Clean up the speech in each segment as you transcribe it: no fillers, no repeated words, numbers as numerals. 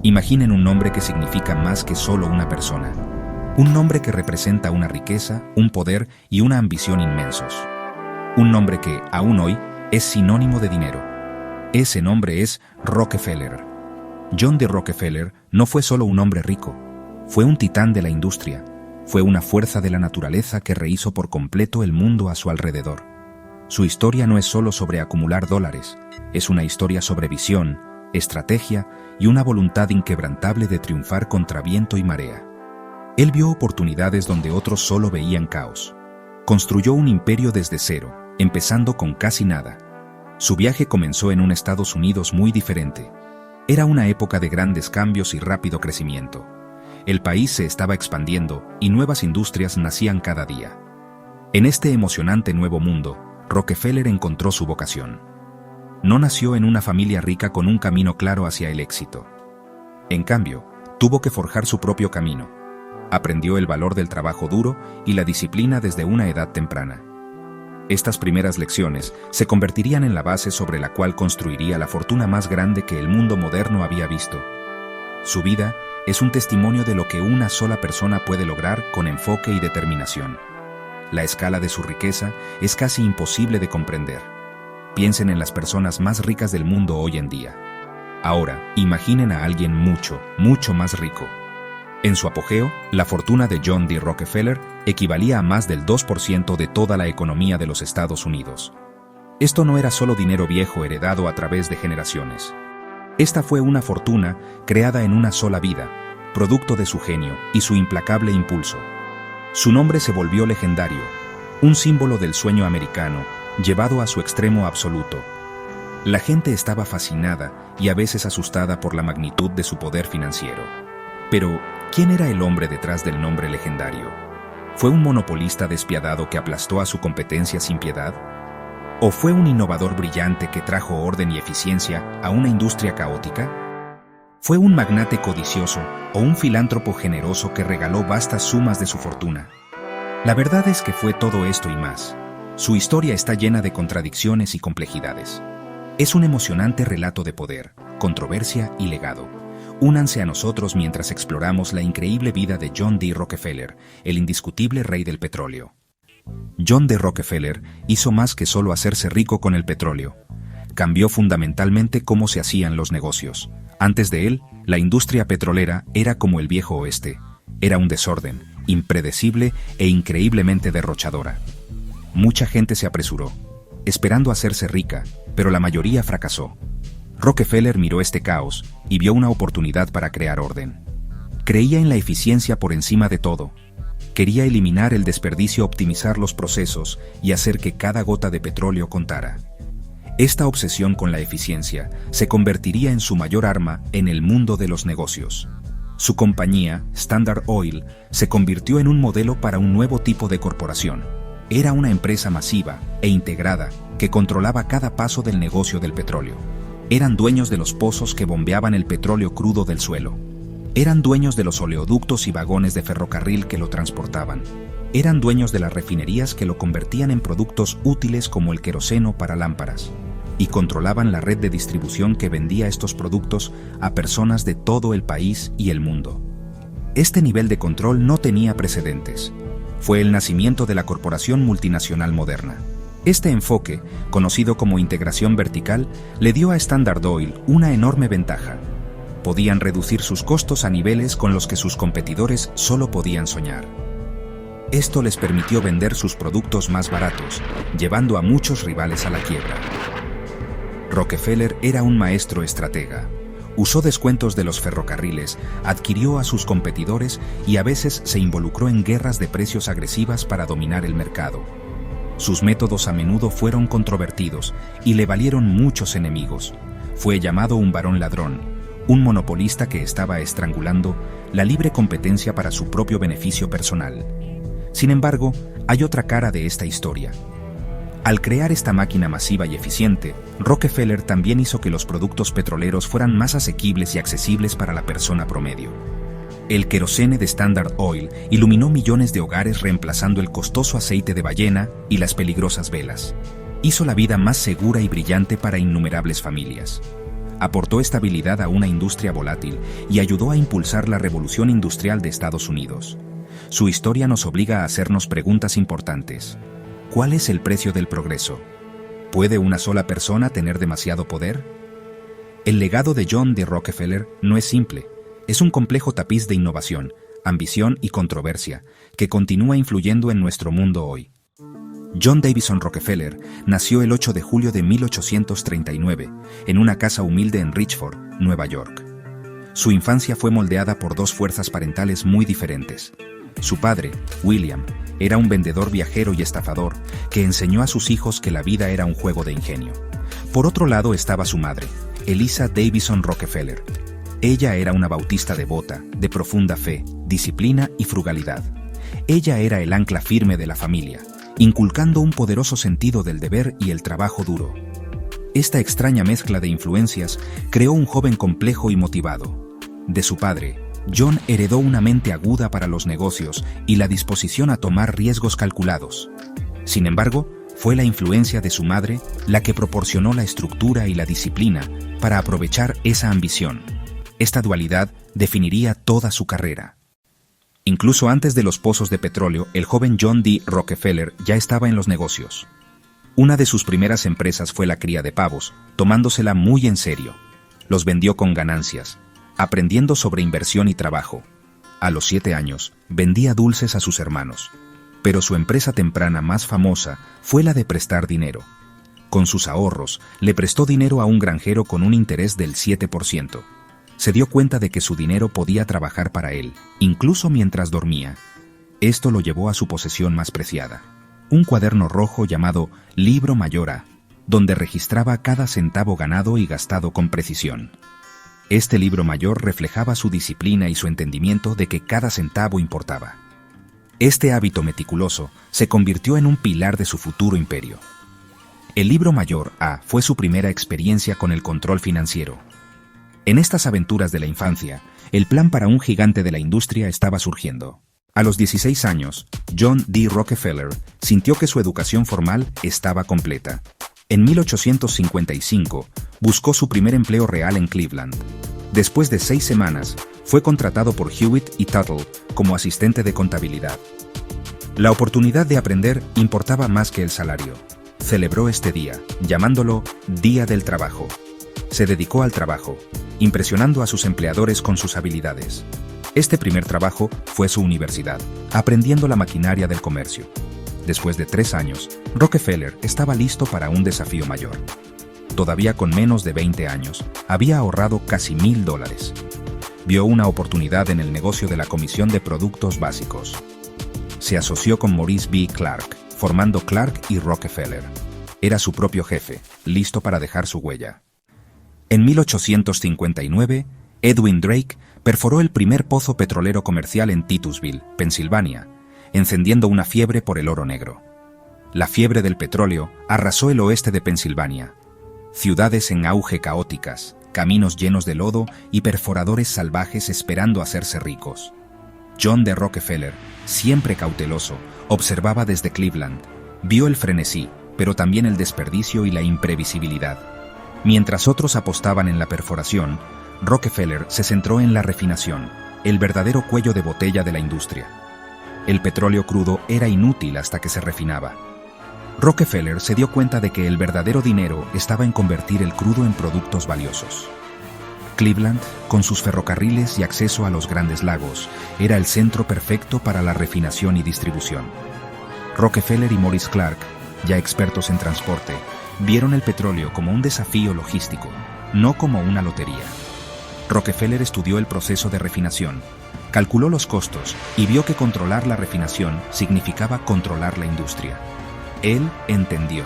Imaginen un nombre que significa más que solo una persona. Un nombre que representa una riqueza, un poder y una ambición inmensos. Un nombre que, aún hoy, es sinónimo de dinero. Ese nombre es Rockefeller. John D. Rockefeller no fue solo un hombre rico, fue un titán de la industria, fue una fuerza de la naturaleza que rehizo por completo el mundo a su alrededor. Su historia no es solo sobre acumular dólares, es una historia sobre visión, estrategia y una voluntad inquebrantable de triunfar contra viento y marea. Él vio oportunidades donde otros solo veían caos. Construyó un imperio desde cero, empezando con casi nada. Su viaje comenzó en un Estados Unidos muy diferente. Era una época de grandes cambios y rápido crecimiento. El país se estaba expandiendo y nuevas industrias nacían cada día. En este emocionante nuevo mundo, Rockefeller encontró su vocación. No nació en una familia rica con un camino claro hacia el éxito. En cambio, tuvo que forjar su propio camino. Aprendió el valor del trabajo duro y la disciplina desde una edad temprana. Estas primeras lecciones se convertirían en la base sobre la cual construiría la fortuna más grande que el mundo moderno había visto. Su vida es un testimonio de lo que una sola persona puede lograr con enfoque y determinación. La escala de su riqueza es casi imposible de comprender. Piensen en las personas más ricas del mundo hoy en día. Ahora, imaginen a alguien mucho, mucho más rico. En su apogeo, la fortuna de John D. Rockefeller equivalía a más del 2% de toda la economía de los Estados Unidos. Esto no era solo dinero viejo heredado a través de generaciones. Esta fue una fortuna creada en una sola vida, producto de su genio y su implacable impulso. Su nombre se volvió legendario, un símbolo del sueño americano, llevado a su extremo absoluto. La gente estaba fascinada y a veces asustada por la magnitud de su poder financiero. Pero, ¿quién era el hombre detrás del nombre legendario? ¿Fue un monopolista despiadado que aplastó a su competencia sin piedad? ¿O fue un innovador brillante que trajo orden y eficiencia a una industria caótica? ¿Fue un magnate codicioso o un filántropo generoso que regaló vastas sumas de su fortuna? La verdad es que fue todo esto y más. Su historia está llena de contradicciones y complejidades. Es un emocionante relato de poder, controversia y legado. Únanse a nosotros mientras exploramos la increíble vida de John D. Rockefeller, el indiscutible rey del petróleo. John D. Rockefeller hizo más que solo hacerse rico con el petróleo. Cambió fundamentalmente cómo se hacían los negocios. Antes de él, la industria petrolera era como el viejo oeste. Era un desorden, impredecible e increíblemente derrochadora. Mucha gente se apresuró, esperando hacerse rica, pero la mayoría fracasó. Rockefeller miró este caos y vio una oportunidad para crear orden. Creía en la eficiencia por encima de todo. Quería eliminar el desperdicio, optimizar los procesos y hacer que cada gota de petróleo contara. Esta obsesión con la eficiencia se convertiría en su mayor arma en el mundo de los negocios. Su compañía, Standard Oil, se convirtió en un modelo para un nuevo tipo de corporación. Era una empresa masiva e integrada que controlaba cada paso del negocio del petróleo. Eran dueños de los pozos que bombeaban el petróleo crudo del suelo. Eran dueños de los oleoductos y vagones de ferrocarril que lo transportaban. Eran dueños de las refinerías que lo convertían en productos útiles como el queroseno para lámparas. Y controlaban la red de distribución que vendía estos productos a personas de todo el país y el mundo. Este nivel de control no tenía precedentes. Fue el nacimiento de la corporación multinacional moderna. Este enfoque, conocido como integración vertical, le dio a Standard Oil una enorme ventaja. Podían reducir sus costos a niveles con los que sus competidores solo podían soñar. Esto les permitió vender sus productos más baratos, llevando a muchos rivales a la quiebra. Rockefeller era un maestro estratega. Usó descuentos de los ferrocarriles, adquirió a sus competidores y a veces se involucró en guerras de precios agresivas para dominar el mercado. Sus métodos a menudo fueron controvertidos y le valieron muchos enemigos. Fue llamado un varón ladrón, un monopolista que estaba estrangulando la libre competencia para su propio beneficio personal. Sin embargo, hay otra cara de esta historia. Al crear esta máquina masiva y eficiente, Rockefeller también hizo que los productos petroleros fueran más asequibles y accesibles para la persona promedio. El querosene de Standard Oil iluminó millones de hogares reemplazando el costoso aceite de ballena y las peligrosas velas. Hizo la vida más segura y brillante para innumerables familias. aportó estabilidad a una industria volátil y ayudó a impulsar la revolución industrial de Estados Unidos. Su historia nos obliga a hacernos preguntas importantes. ¿Cuál es el precio del progreso? ¿Puede una sola persona tener demasiado poder? El legado de John D. Rockefeller no es simple, es un complejo tapiz de innovación, ambición y controversia que continúa influyendo en nuestro mundo hoy. John Davison Rockefeller nació el 8 de julio de 1839 en una casa humilde en Richford, Nueva York. Su infancia fue moldeada por dos fuerzas parentales muy diferentes. Su padre, William, era un vendedor viajero y estafador que enseñó a sus hijos que la vida era un juego de ingenio. Por otro lado estaba su madre, Eliza Davison Rockefeller. Ella era una bautista devota, de profunda fe, disciplina y frugalidad. Ella era el ancla firme de la familia, inculcando un poderoso sentido del deber y el trabajo duro. Esta extraña mezcla de influencias creó un joven complejo y motivado. De su padre, John heredó una mente aguda para los negocios y la disposición a tomar riesgos calculados. Sin embargo, fue la influencia de su madre la que proporcionó la estructura y la disciplina para aprovechar esa ambición. Esta dualidad definiría toda su carrera. Incluso antes de los pozos de petróleo, el joven John D. Rockefeller ya estaba en los negocios. Una de sus primeras empresas fue la cría de pavos, tomándosela muy en serio. Los vendió con ganancias, aprendiendo sobre inversión y trabajo. A los 7 años, vendía dulces a sus hermanos. Pero su empresa temprana más famosa fue la de prestar dinero. Con sus ahorros, le prestó dinero a un granjero con un interés del 7%. Se dio cuenta de que su dinero podía trabajar para él, incluso mientras dormía. Esto lo llevó a su posesión más preciada, un cuaderno rojo llamado Libro Mayor A, donde registraba cada centavo ganado y gastado con precisión. Este libro mayor reflejaba su disciplina y su entendimiento de que cada centavo importaba. Este hábito meticuloso se convirtió en un pilar de su futuro imperio. El Libro Mayor A fue su primera experiencia con el control financiero. En estas aventuras de la infancia, el plan para un gigante de la industria estaba surgiendo. A los 16 años, John D. Rockefeller sintió que su educación formal estaba completa. En 1855, buscó su primer empleo real en Cleveland. Después de 6 semanas, fue contratado por Hewitt y Tuttle como asistente de contabilidad. La oportunidad de aprender importaba más que el salario. Celebró este día, llamándolo Día del Trabajo. Se dedicó al trabajo, impresionando a sus empleadores con sus habilidades. Este primer trabajo fue su universidad, aprendiendo la maquinaria del comercio. Después de 3 años, Rockefeller estaba listo para un desafío mayor. Todavía con menos de 20 años, había ahorrado casi $1,000. Vio una oportunidad en el negocio de la Comisión de Productos Básicos. Se asoció con Maurice B. Clark, formando Clark y Rockefeller. Era su propio jefe, listo para dejar su huella. En 1859, Edwin Drake perforó el primer pozo petrolero comercial en Titusville, Pensilvania, encendiendo una fiebre por el oro negro. La fiebre del petróleo arrasó el oeste de Pensilvania. Ciudades en auge caóticas, caminos llenos de lodo y perforadores salvajes esperando hacerse ricos. John D. Rockefeller, siempre cauteloso, observaba desde Cleveland. Vio el frenesí, pero también el desperdicio y la imprevisibilidad. Mientras otros apostaban en la perforación, Rockefeller se centró en la refinación, el verdadero cuello de botella de la industria. El petróleo crudo era inútil hasta que se refinaba. Rockefeller se dio cuenta de que el verdadero dinero estaba en convertir el crudo en productos valiosos. Cleveland, con sus ferrocarriles y acceso a los grandes lagos, era el centro perfecto para la refinación y distribución. Rockefeller y Maurice Clark, ya expertos en transporte, vieron el petróleo como un desafío logístico, no como una lotería. Rockefeller estudió el proceso de refinación, calculó los costos y vio que controlar la refinación significaba controlar la industria. Él entendió.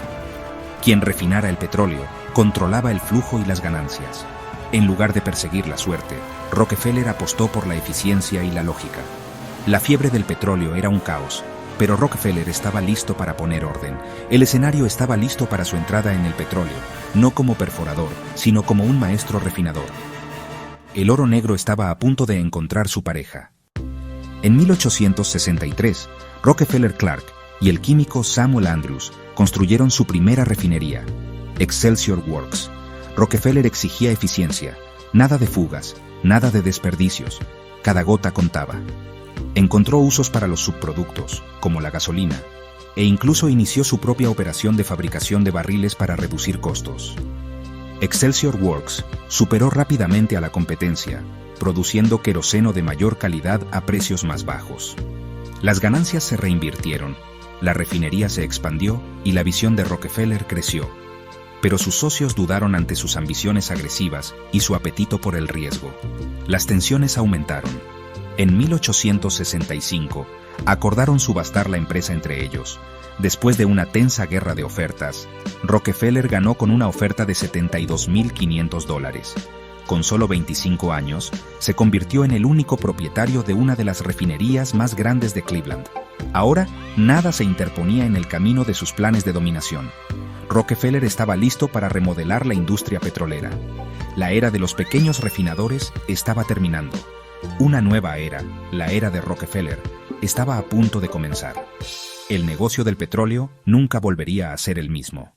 Quien refinara el petróleo controlaba el flujo y las ganancias. En lugar de perseguir la suerte, Rockefeller apostó por la eficiencia y la lógica. La fiebre del petróleo era un caos, pero Rockefeller estaba listo para poner orden. El escenario estaba listo para su entrada en el petróleo, no como perforador, sino como un maestro refinador. El oro negro estaba a punto de encontrar su pareja. En 1863, Rockefeller Clark y el químico Samuel Andrews construyeron su primera refinería, Excelsior Works. Rockefeller exigía eficiencia, nada de fugas, nada de desperdicios, cada gota contaba. Encontró usos para los subproductos, como la gasolina, e incluso inició su propia operación de fabricación de barriles para reducir costos. Excelsior Works superó rápidamente a la competencia, produciendo queroseno de mayor calidad a precios más bajos. Las ganancias se reinvirtieron, la refinería se expandió y la visión de Rockefeller creció. Pero sus socios dudaron ante sus ambiciones agresivas y su apetito por el riesgo. Las tensiones aumentaron. En 1865, acordaron subastar la empresa entre ellos. Después de una tensa guerra de ofertas, Rockefeller ganó con una oferta de $72.500. Con solo 25 años, se convirtió en el único propietario de una de las refinerías más grandes de Cleveland. Ahora, nada se interponía en el camino de sus planes de dominación. Rockefeller estaba listo para remodelar la industria petrolera. La era de los pequeños refinadores estaba terminando. Una nueva era, la era de Rockefeller, estaba a punto de comenzar. El negocio del petróleo nunca volvería a ser el mismo.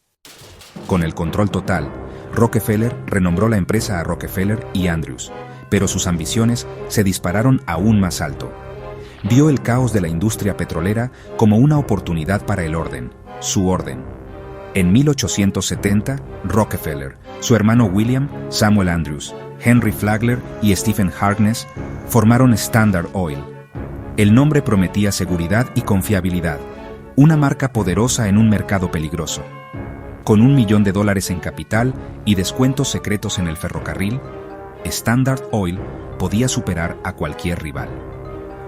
Con el control total, Rockefeller renombró la empresa a Rockefeller y Andrews, pero sus ambiciones se dispararon aún más alto. Vio el caos de la industria petrolera como una oportunidad para el orden, su orden. En 1870, Rockefeller, su hermano William, Samuel Andrews, Henry Flagler y Stephen Harkness formaron Standard Oil. El nombre prometía seguridad y confiabilidad, una marca poderosa en un mercado peligroso. Con $1 millón en capital y descuentos secretos en el ferrocarril, Standard Oil podía superar a cualquier rival.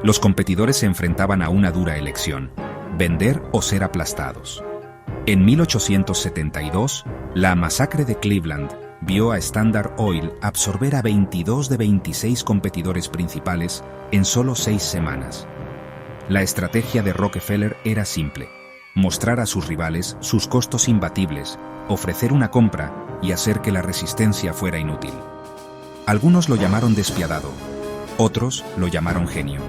Los competidores se enfrentaban a una dura elección: vender o ser aplastados. En 1872, la masacre de Cleveland vio a Standard Oil absorber a 22 de 26 competidores principales en solo 6 semanas. La estrategia de Rockefeller era simple: mostrar a sus rivales sus costos imbatibles, ofrecer una compra y hacer que la resistencia fuera inútil. Algunos lo llamaron despiadado, otros lo llamaron genio.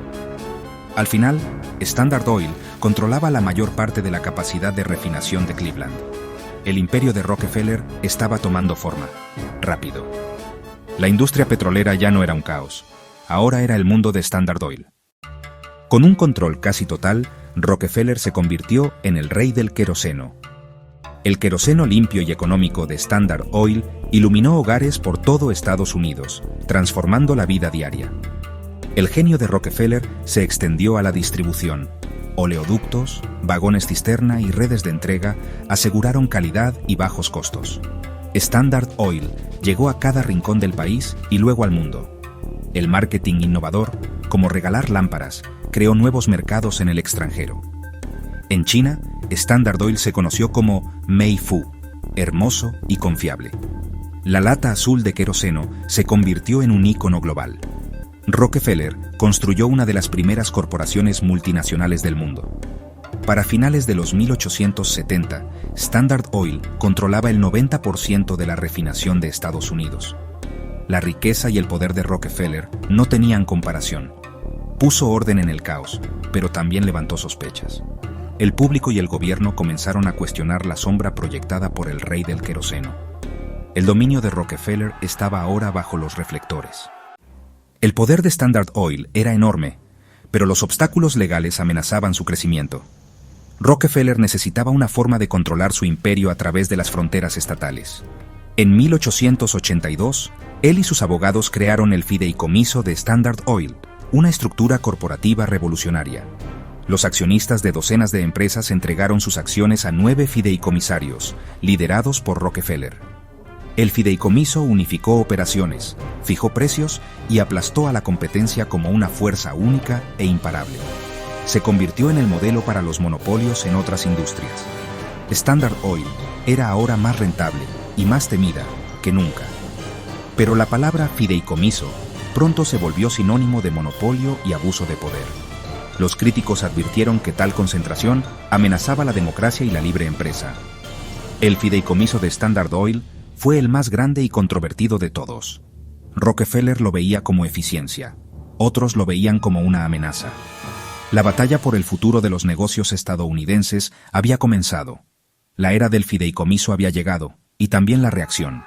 Al final, Standard Oil controlaba la mayor parte de la capacidad de refinación de Cleveland. El imperio de Rockefeller estaba tomando forma, rápido. La industria petrolera ya no era un caos, ahora era el mundo de Standard Oil. Con un control casi total, Rockefeller se convirtió en el rey del queroseno. El queroseno limpio y económico de Standard Oil iluminó hogares por todo Estados Unidos, transformando la vida diaria. El genio de Rockefeller se extendió a la distribución. Oleoductos, vagones cisterna y redes de entrega aseguraron calidad y bajos costos. Standard Oil llegó a cada rincón del país y luego al mundo. El marketing innovador, como regalar lámparas, creó nuevos mercados en el extranjero. En China, Standard Oil se conoció como Mei Fu, hermoso y confiable. La lata azul de queroseno se convirtió en un ícono global. Rockefeller construyó una de las primeras corporaciones multinacionales del mundo. Para finales de los 1870, Standard Oil controlaba el 90% de la refinación de Estados Unidos. La riqueza y el poder de Rockefeller no tenían comparación. Puso orden en el caos, pero también levantó sospechas. El público y el gobierno comenzaron a cuestionar la sombra proyectada por el rey del queroseno. El dominio de Rockefeller estaba ahora bajo los reflectores. El poder de Standard Oil era enorme, pero los obstáculos legales amenazaban su crecimiento. Rockefeller necesitaba una forma de controlar su imperio a través de las fronteras estatales. En 1882, él y sus abogados crearon el Fideicomiso de Standard Oil, una estructura corporativa revolucionaria. Los accionistas de docenas de empresas entregaron sus acciones a 9 fideicomisarios, liderados por Rockefeller. El fideicomiso unificó operaciones, fijó precios y aplastó a la competencia como una fuerza única e imparable. Se convirtió en el modelo para los monopolios en otras industrias. Standard Oil era ahora más rentable y más temida que nunca. Pero la palabra fideicomiso pronto se volvió sinónimo de monopolio y abuso de poder. Los críticos advirtieron que tal concentración amenazaba la democracia y la libre empresa. El fideicomiso de Standard Oil fue el más grande y controvertido de todos. Rockefeller lo veía como eficiencia, otros lo veían como una amenaza. La batalla por el futuro de los negocios estadounidenses había comenzado. La era del fideicomiso había llegado, y también la reacción.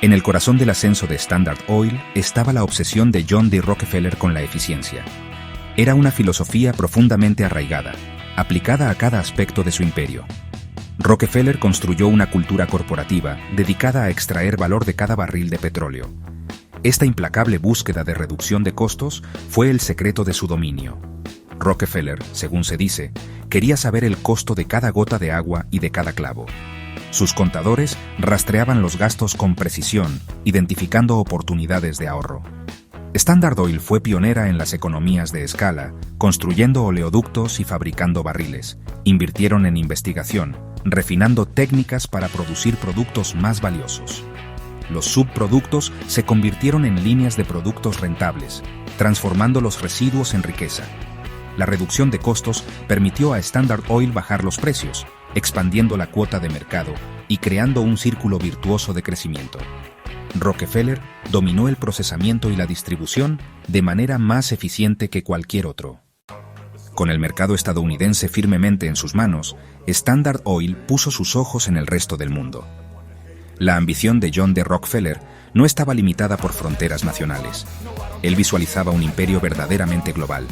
En el corazón del ascenso de Standard Oil estaba la obsesión de John D. Rockefeller con la eficiencia. Era una filosofía profundamente arraigada, aplicada a cada aspecto de su imperio. Rockefeller construyó una cultura corporativa dedicada a extraer valor de cada barril de petróleo. Esta implacable búsqueda de reducción de costos fue el secreto de su dominio. Rockefeller, según se dice, quería saber el costo de cada gota de agua y de cada clavo. Sus contadores rastreaban los gastos con precisión, identificando oportunidades de ahorro. Standard Oil fue pionera en las economías de escala, construyendo oleoductos y fabricando barriles. Invirtieron en investigación, refinando técnicas para producir productos más valiosos. Los subproductos se convirtieron en líneas de productos rentables, transformando los residuos en riqueza. La reducción de costos permitió a Standard Oil bajar los precios, expandiendo la cuota de mercado y creando un círculo virtuoso de crecimiento. Rockefeller dominó el procesamiento y la distribución de manera más eficiente que cualquier otro. Con el mercado estadounidense firmemente en sus manos, Standard Oil puso sus ojos en el resto del mundo. La ambición de John D. Rockefeller no estaba limitada por fronteras nacionales. Él visualizaba un imperio verdaderamente global.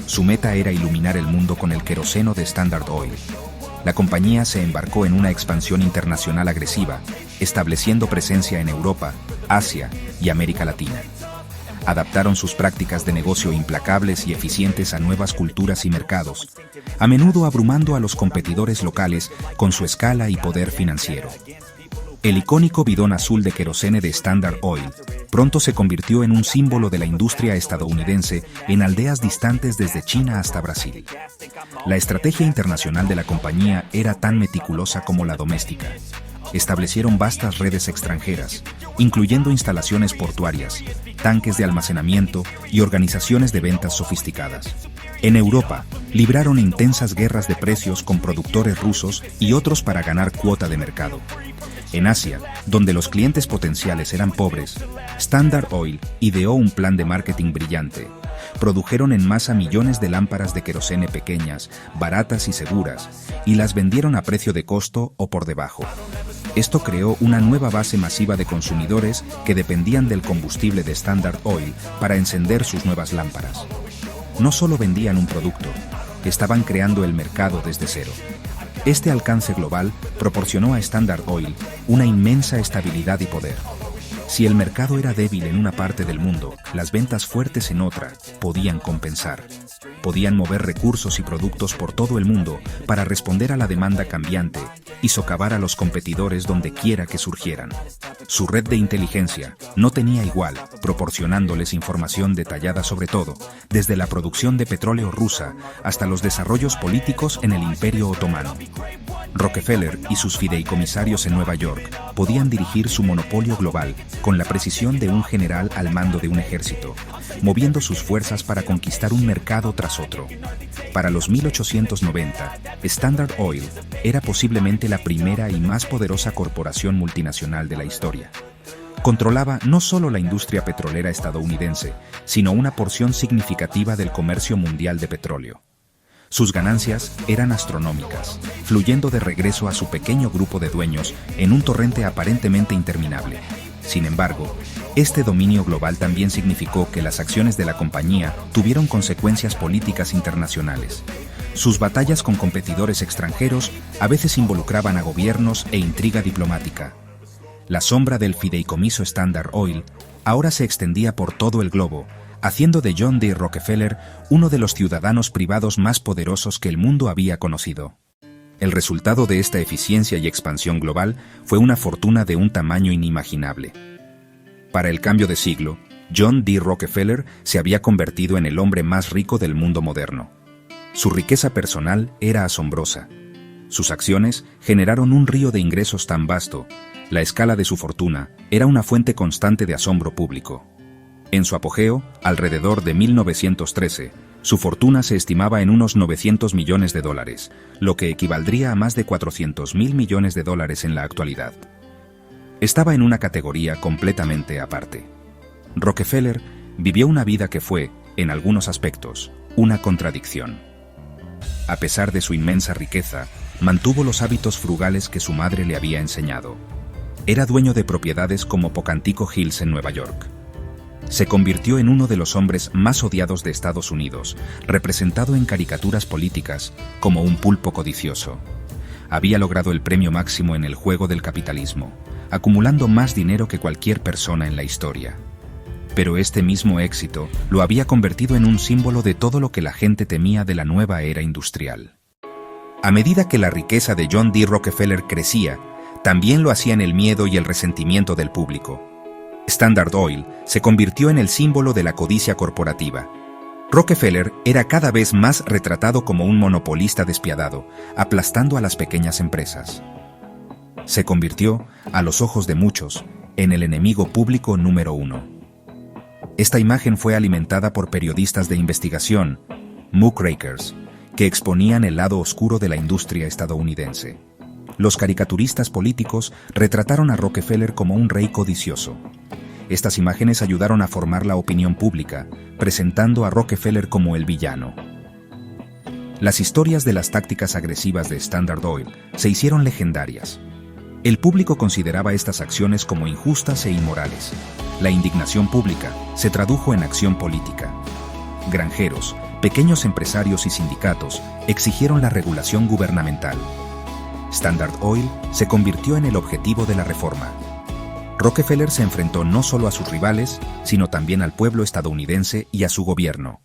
Su meta era iluminar el mundo con el queroseno de Standard Oil. La compañía se embarcó en una expansión internacional agresiva, estableciendo presencia en Europa, Asia y América Latina. Adaptaron sus prácticas de negocio implacables y eficientes a nuevas culturas y mercados, a menudo abrumando a los competidores locales con su escala y poder financiero. El icónico bidón azul de querosene de Standard Oil pronto se convirtió en un símbolo de la industria estadounidense en aldeas distantes desde China hasta Brasil. La estrategia internacional de la compañía era tan meticulosa como la doméstica. Establecieron vastas redes extranjeras, incluyendo instalaciones portuarias, tanques de almacenamiento y organizaciones de ventas sofisticadas. En Europa, libraron intensas guerras de precios con productores rusos y otros para ganar cuota de mercado. En Asia, donde los clientes potenciales eran pobres, Standard Oil ideó un plan de marketing brillante. Produjeron en masa millones de lámparas de querosene pequeñas, baratas y seguras, y las vendieron a precio de costo o por debajo. Esto creó una nueva base masiva de consumidores que dependían del combustible de Standard Oil para encender sus nuevas lámparas. No solo vendían un producto, estaban creando el mercado desde cero. Este alcance global proporcionó a Standard Oil una inmensa estabilidad y poder. Si el mercado era débil en una parte del mundo, las ventas fuertes en otra podían compensar. Podían mover recursos y productos por todo el mundo para responder a la demanda cambiante y socavar a los competidores donde quiera que surgieran. Su red de inteligencia no tenía igual, proporcionándoles información detallada sobre todo, desde la producción de petróleo rusa hasta los desarrollos políticos en el Imperio Otomano. Rockefeller y sus fideicomisarios en Nueva York podían dirigir su monopolio global con la precisión de un general al mando de un ejército, moviendo sus fuerzas para conquistar un mercado tras otro. Para los 1890, Standard Oil era posiblemente la primera y más poderosa corporación multinacional de la historia. Controlaba no solo la industria petrolera estadounidense, sino una porción significativa del comercio mundial de petróleo. Sus ganancias eran astronómicas, fluyendo de regreso a su pequeño grupo de dueños en un torrente aparentemente interminable. Sin embargo, este dominio global también significó que las acciones de la compañía tuvieron consecuencias políticas internacionales. Sus batallas con competidores extranjeros a veces involucraban a gobiernos e intriga diplomática. La sombra del fideicomiso Standard Oil ahora se extendía por todo el globo, haciendo de John D. Rockefeller uno de los ciudadanos privados más poderosos que el mundo había conocido. El resultado de esta eficiencia y expansión global fue una fortuna de un tamaño inimaginable. Para el cambio de siglo, John D. Rockefeller se había convertido en el hombre más rico del mundo moderno. Su riqueza personal era asombrosa. Sus acciones generaron un río de ingresos tan vasto, la escala de su fortuna era una fuente constante de asombro público. En su apogeo, alrededor de 1913, su fortuna se estimaba en unos $900 millones, lo que equivaldría a más de $400.000 millones en la actualidad. Estaba en una categoría completamente aparte. Rockefeller vivió una vida que fue, en algunos aspectos, una contradicción. A pesar de su inmensa riqueza, mantuvo los hábitos frugales que su madre le había enseñado. Era dueño de propiedades como Pocantico Hills en Nueva York. Se convirtió en uno de los hombres más odiados de Estados Unidos, representado en caricaturas políticas como un pulpo codicioso. Había logrado el premio máximo en el juego del capitalismo, acumulando más dinero que cualquier persona en la historia. Pero este mismo éxito lo había convertido en un símbolo de todo lo que la gente temía de la nueva era industrial. A medida que la riqueza de John D. Rockefeller crecía, también lo hacían el miedo y el resentimiento del público. Standard Oil se convirtió en el símbolo de la codicia corporativa. Rockefeller era cada vez más retratado como un monopolista despiadado, aplastando a las pequeñas empresas. Se convirtió, a los ojos de muchos, en el enemigo público número uno. Esta imagen fue alimentada por periodistas de investigación, muckrakers, que exponían el lado oscuro de la industria estadounidense. Los caricaturistas políticos retrataron a Rockefeller como un rey codicioso. Estas imágenes ayudaron a formar la opinión pública, presentando a Rockefeller como el villano. Las historias de las tácticas agresivas de Standard Oil se hicieron legendarias. El público consideraba estas acciones como injustas e inmorales. La indignación pública se tradujo en acción política. Granjeros, pequeños empresarios y sindicatos exigieron la regulación gubernamental. Standard Oil se convirtió en el objetivo de la reforma. Rockefeller se enfrentó no solo a sus rivales, sino también al pueblo estadounidense y a su gobierno.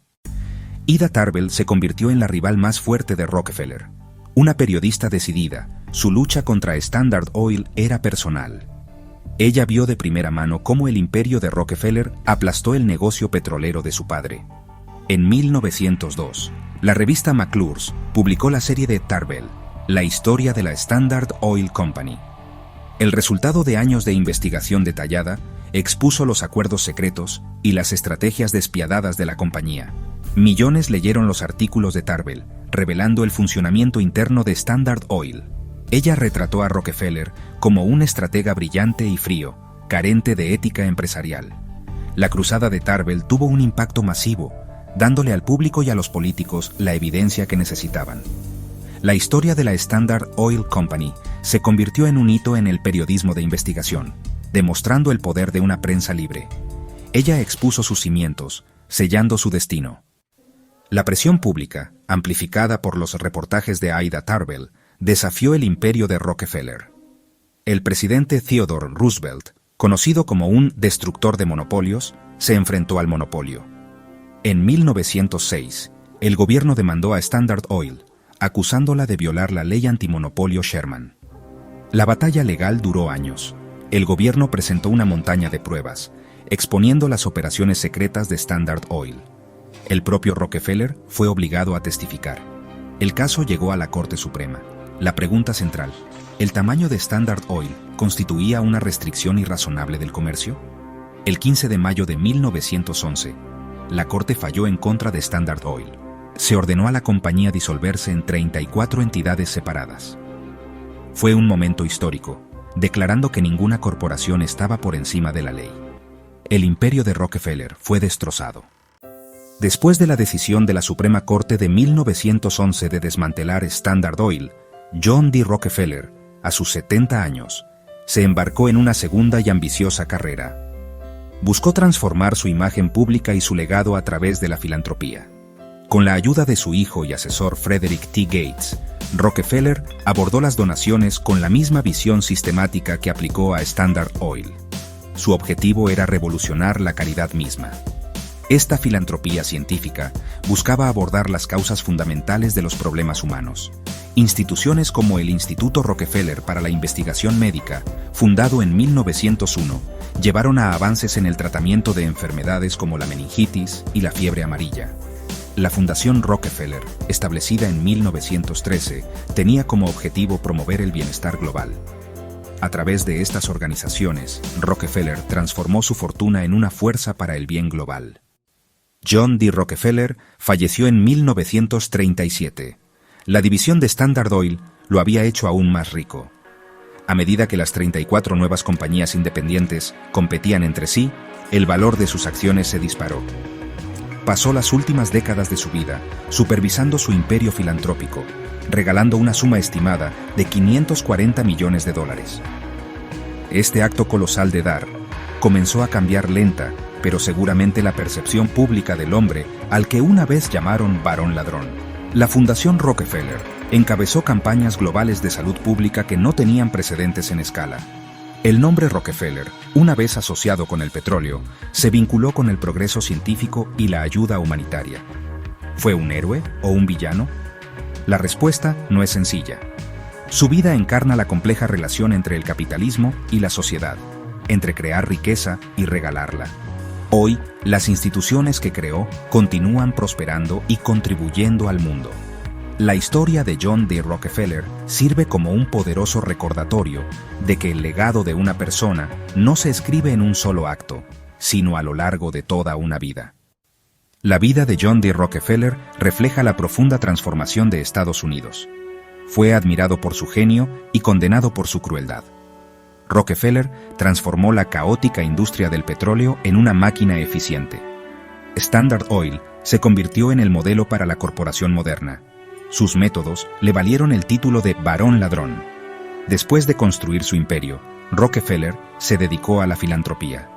Ida Tarbell se convirtió en la rival más fuerte de Rockefeller. Una periodista decidida, su lucha contra Standard Oil era personal. Ella vio de primera mano cómo el imperio de Rockefeller aplastó el negocio petrolero de su padre. En 1902, la revista McClure's publicó la serie de Tarbell, La historia de la Standard Oil Company. El resultado de años de investigación detallada expuso los acuerdos secretos y las estrategias despiadadas de la compañía. Millones leyeron los artículos de Tarbell, revelando el funcionamiento interno de Standard Oil. Ella retrató a Rockefeller como un estratega brillante y frío, carente de ética empresarial. La cruzada de Tarbell tuvo un impacto masivo, dándole al público y a los políticos la evidencia que necesitaban. La historia de la Standard Oil Company se convirtió en un hito en el periodismo de investigación, demostrando el poder de una prensa libre. Ella expuso sus cimientos, sellando su destino. La presión pública, amplificada por los reportajes de Ida Tarbell, desafió el imperio de Rockefeller. El presidente Theodore Roosevelt, conocido como un destructor de monopolios, se enfrentó al monopolio. En 1906, el gobierno demandó a Standard Oil, acusándola de violar la ley antimonopolio Sherman. La batalla legal duró años. El gobierno presentó una montaña de pruebas, exponiendo las operaciones secretas de Standard Oil. El propio Rockefeller fue obligado a testificar. El caso llegó a la Corte Suprema. La pregunta central: ¿el tamaño de Standard Oil constituía una restricción irrazonable del comercio? El 15 de mayo de 1911, la Corte falló en contra de Standard Oil. Se ordenó a la compañía disolverse en 34 entidades separadas. Fue un momento histórico, declarando que ninguna corporación estaba por encima de la ley. El imperio de Rockefeller fue destrozado. Después de la decisión de la Suprema Corte de 1911 de desmantelar Standard Oil, John D. Rockefeller, a sus 70 años, se embarcó en una segunda y ambiciosa carrera. Buscó transformar su imagen pública y su legado a través de la filantropía. Con la ayuda de su hijo y asesor Frederick T. Gates, Rockefeller abordó las donaciones con la misma visión sistemática que aplicó a Standard Oil. Su objetivo era revolucionar la caridad misma. Esta filantropía científica buscaba abordar las causas fundamentales de los problemas humanos. Instituciones como el Instituto Rockefeller para la Investigación Médica, fundado en 1901, llevaron a avances en el tratamiento de enfermedades como la meningitis y la fiebre amarilla. La Fundación Rockefeller, establecida en 1913, tenía como objetivo promover el bienestar global. A través de estas organizaciones, Rockefeller transformó su fortuna en una fuerza para el bien global. John D. Rockefeller falleció en 1937. La división de Standard Oil lo había hecho aún más rico. A medida que las 34 nuevas compañías independientes competían entre sí, el valor de sus acciones se disparó. Pasó las últimas décadas de su vida supervisando su imperio filantrópico, regalando una suma estimada de $540 millones. Este acto colosal de dar comenzó a cambiar lenta, pero seguramente la percepción pública del hombre al que una vez llamaron varón ladrón. La Fundación Rockefeller encabezó campañas globales de salud pública que no tenían precedentes en escala. El nombre Rockefeller, una vez asociado con el petróleo, se vinculó con el progreso científico y la ayuda humanitaria. ¿Fue un héroe o un villano? La respuesta no es sencilla. Su vida encarna la compleja relación entre el capitalismo y la sociedad, entre crear riqueza y regalarla. Hoy, las instituciones que creó continúan prosperando y contribuyendo al mundo. La historia de John D. Rockefeller sirve como un poderoso recordatorio de que el legado de una persona no se escribe en un solo acto, sino a lo largo de toda una vida. La vida de John D. Rockefeller refleja la profunda transformación de Estados Unidos. Fue admirado por su genio y condenado por su crueldad. Rockefeller transformó la caótica industria del petróleo en una máquina eficiente. Standard Oil se convirtió en el modelo para la corporación moderna. Sus métodos le valieron el título de varón ladrón. Después de construir su imperio, Rockefeller se dedicó a la filantropía.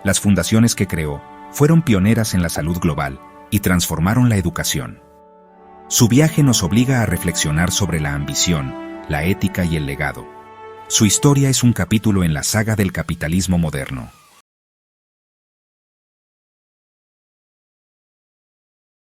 Las fundaciones que creó fueron pioneras en la salud global y transformaron la educación. Su viaje nos obliga a reflexionar sobre la ambición, la ética y el legado. Su historia es un capítulo en la saga del capitalismo moderno.